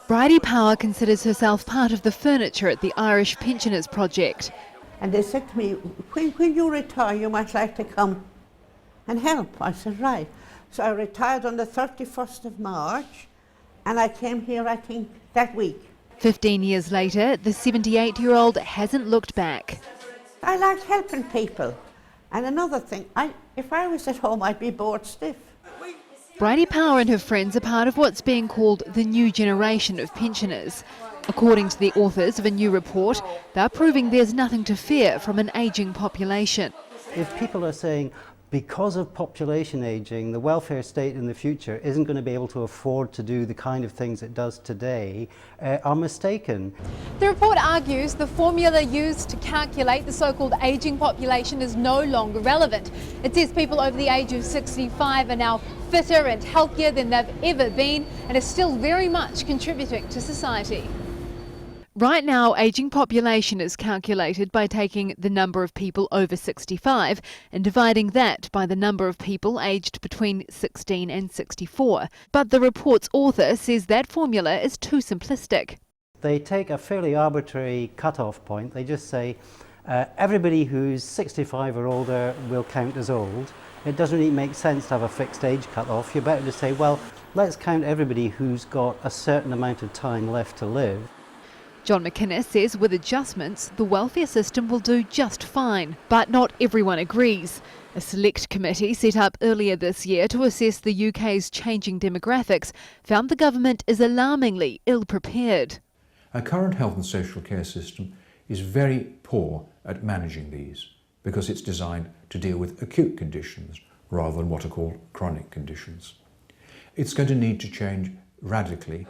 BRIDIE Power considers herself part of the furniture at the Irish Pensioners Project. And they said to me, when you retire, you might like to come and help. I said, right. So I retired on the 31st of March, and I came here, I think, that week. 15 years later, the 78-year-old hasn't looked back. I like helping people. And another thing, if I was at home, I'd be bored stiff. BRIDIE Power and her friends are part of what's being called the new generation of pensioners. According to the authors of a new report, they're proving there's nothing to fear from an ageing population. If people are saying, because of population ageing, the welfare state in the future isn't going to be able to afford to do the kind of things it does today, are mistaken. The report argues the formula used to calculate the so-called ageing population is no longer relevant. It says people over the age of 65 are now fitter and healthier than they've ever been and are still very much contributing to society. Right now, ageing population is calculated by taking the number of people over 65 and dividing that by the number of people aged between 16 and 64. But the report's author says that formula is too simplistic. They take a fairly arbitrary cut-off point. They just say everybody who's 65 or older will count as old. It doesn't really make sense to have a fixed age cut-off. You're better to say, well, let's count everybody who's got a certain amount of time left to live. John McInnes says with adjustments, the welfare system will do just fine. But not everyone agrees. A select committee set up earlier this year to assess the UK's changing demographics found the government is alarmingly ill-prepared. Our current health and social care system is very poor at managing these because it's designed to deal with acute conditions rather than what are called chronic conditions. It's going to need to change radically.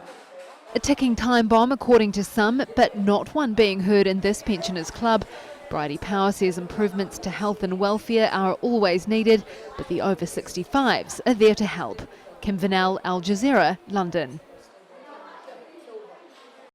A ticking time bomb according to some, but not one being heard in this pensioners club. BRIDIE Power says improvements to health and welfare are always needed, but the over 65s are there to help. Vinnell, Jazeera, London.